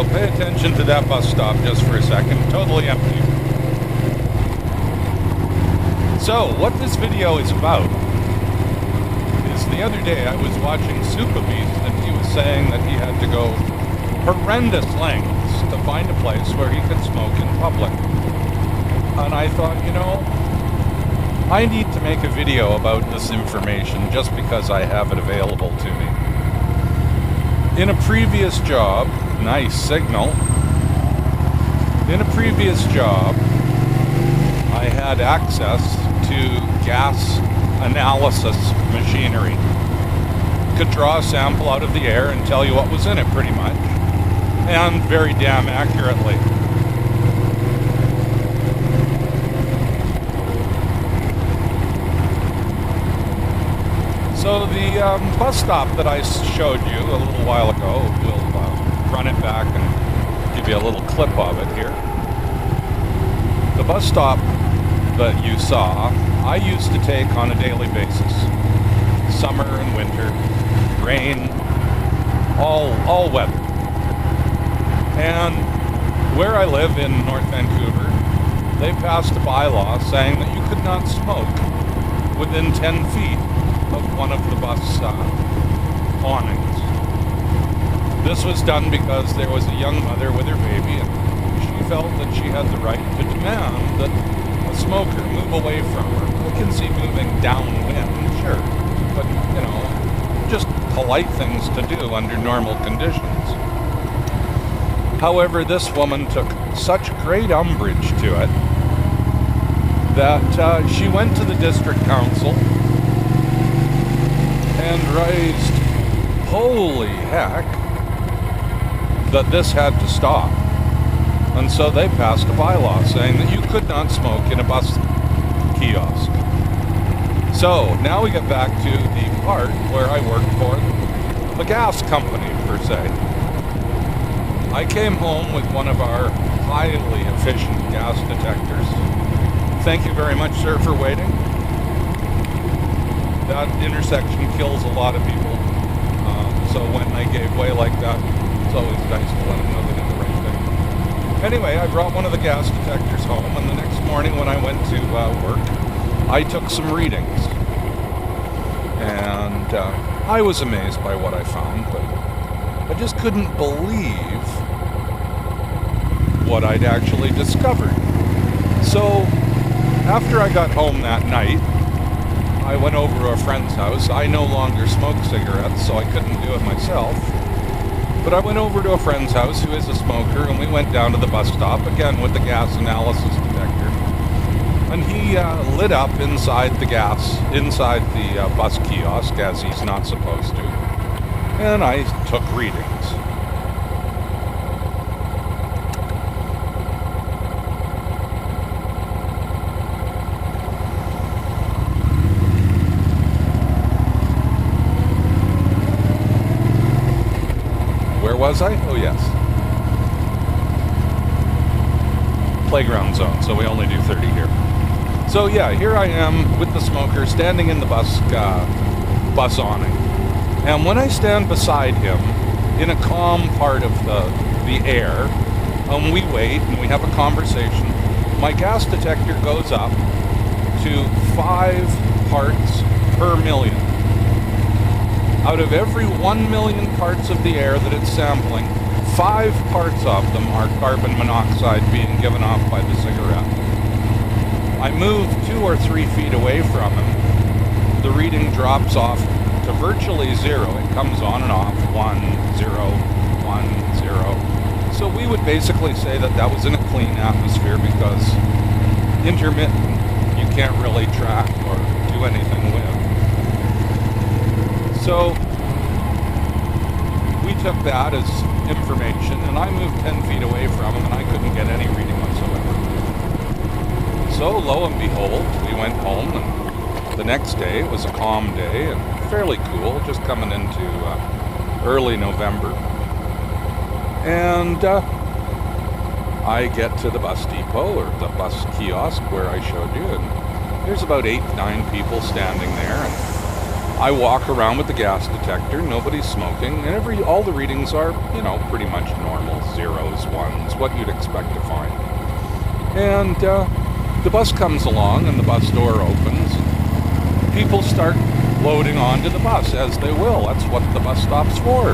pay attention to that bus stop just for a second. Totally empty. So, what this video is about is the other day I was watching Super Beast and he was saying that he had to go horrendous lengths to find a place where he could smoke in public. And I thought, you know, I need to make a video about this information just because I have it available to me. In a previous job, nice signal. In a previous job, I had access to gas analysis machinery. Could draw a sample out of the air and tell you what was in it pretty much. And very damn accurately. So the bus stop that I showed you a little while ago, we'll run it back and give you a little clip of it here. The bus stop that you saw, I used to take on a daily basis. Summer and winter, rain, all weather. And where I live in North Vancouver, they passed a bylaw saying that you could not smoke within 10 feet of one of the bus awnings. This was done because there was a young mother with her baby and she felt that she had the right to demand that a smoker move away from her. I can see moving downwind, sure, but, you know, just polite things to do under normal conditions. However, this woman took such great umbrage to it that she went to the district council and raised, holy heck, that this had to stop. And so they passed a bylaw saying that you could not smoke in a bus kiosk. So now we get back to the part where I work for the gas company, per se. I came home with one of our highly efficient gas detectors. Thank you very much, sir, for waiting. That intersection kills a lot of people. So when I gave way like that, it's always nice to let them know they did the right thing. Anyway, I brought one of the gas detectors home, and the next morning when I went to work, I took some readings. And I was amazed by what I found, but I just couldn't believe what I'd actually discovered. So after I got home that night, I went over to a friend's house. I no longer smoke cigarettes, so I couldn't do it myself. But I went over to a friend's house who is a smoker, and we went down to the bus stop, again with the gas analysis detector. And he lit up inside the bus kiosk, as he's not supposed to. And I took readings. Was I? Oh, yes. Playground zone, so we only do 30 here. So yeah, here I am with the smoker standing in the bus awning. And when I stand beside him in a calm part of the air, and we wait and we have a conversation, my gas detector goes up to 5 parts per million. Out of every 1 million parts of the air that it's sampling, 5 parts of them are carbon monoxide being given off by the cigarette. I move 2 or 3 feet away from him. The reading drops off to virtually 0. It comes on and off, 1, 0, 1, 0. So we would basically say that that was in a clean atmosphere because intermittent, you can't really track or do anything with. So we took that as information, and I moved 10 feet away from him, and I couldn't get any reading whatsoever. So lo and behold, we went home, and the next day it was a calm day and fairly cool, just coming into early November. And I get to the bus depot, or the bus kiosk where I showed you, and there's about 8, 9 people standing there, and I walk around with the gas detector, nobody's smoking, and all the readings are, pretty much normal, zeros, ones, what you'd expect to find. And the bus comes along and the bus door opens. People start loading onto the bus, as they will. That's what the bus stop's for.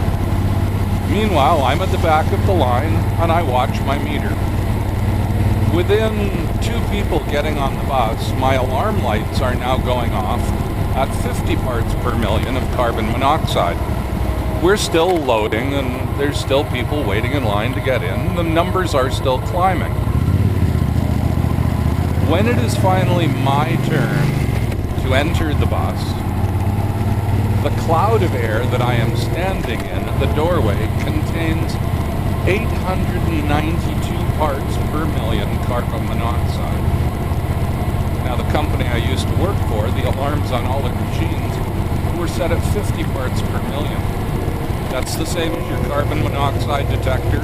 Meanwhile, I'm at the back of the line and I watch my meter. Within 2 people getting on the bus, my alarm lights are now going off at 50 parts per million of carbon monoxide. We're still loading and there's still people waiting in line to get in. The numbers are still climbing. When it is finally my turn to enter the bus, the cloud of air that I am standing in at the doorway contains 892 parts per million carbon monoxide. Now, the company I used to work for, the alarms on all their machines were set at 50 parts per million. That's the same as your carbon monoxide detector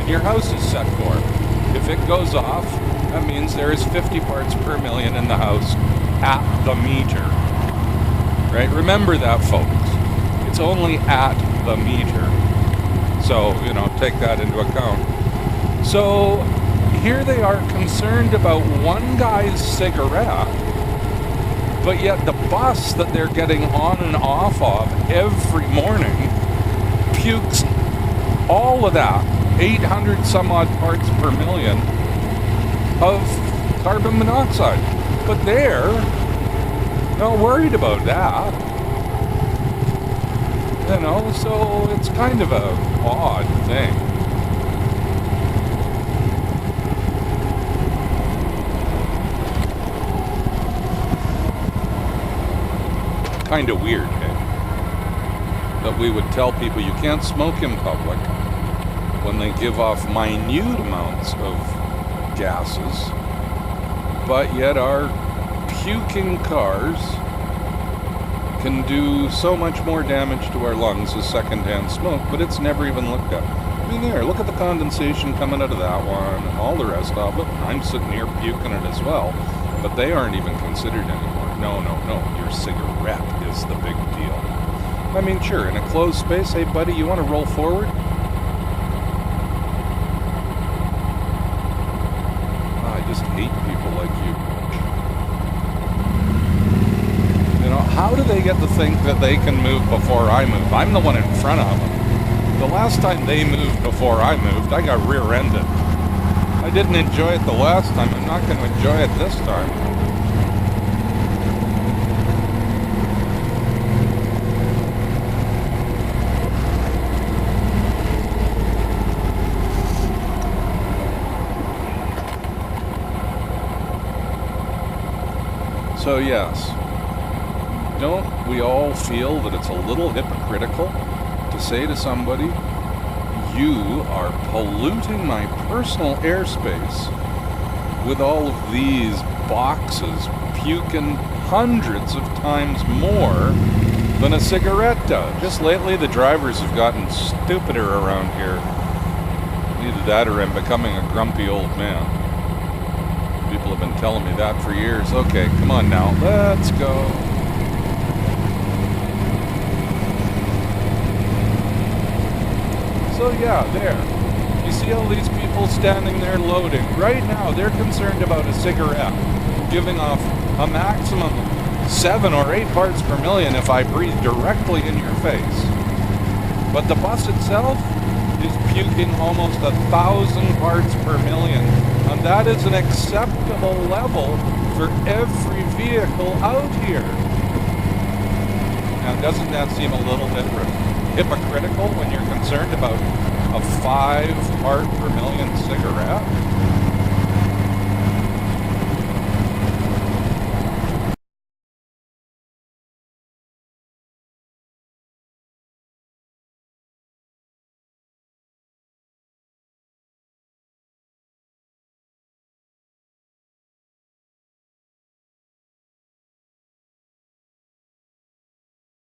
in your house is set for. If it goes off, that means there is 50 parts per million in the house at the meter. Right? Remember that, folks. It's only at the meter. So, take that into account. So, here they are concerned about one guy's cigarette, but yet the bus that they're getting on and off of every morning pukes all of that, 800 some odd parts per million of carbon monoxide. But they're not worried about that. So it's kind of a odd thing. Kind of weird, that we would tell people you can't smoke in public when they give off minute amounts of gases, but yet our puking cars can do so much more damage to our lungs as secondhand smoke, but it's never even looked at. I mean, look at the condensation coming out of that one and all the rest of it. I'm sitting here puking it as well, but they aren't even considered anymore. No, your cigarette is the big deal. I mean, sure, in a closed space, hey buddy, you want to roll forward? I just hate people like you. How do they get to think that they can move before I move? I'm the one in front of them. The last time they moved before I moved, I got rear-ended. I didn't enjoy it the last time. I'm not going to enjoy it this time. So yes, don't we all feel that it's a little hypocritical to say to somebody, you are polluting my personal airspace with all of these boxes puking hundreds of times more than a cigarette does? Just lately, the drivers have gotten stupider around here. Either that or I'm becoming a grumpy old man. People have been telling me that for years. Okay, come on now, let's go. So yeah, there. You see all these people standing there loading. Right now, they're concerned about a cigarette giving off a maximum 7 or 8 parts per million if I breathe directly in your face. But the bus itself is puking almost 1,000 parts per million. And that is an acceptable level for every vehicle out here. Now, doesn't that seem a little bit hypocritical when you're concerned about a 5 part per million cigarette?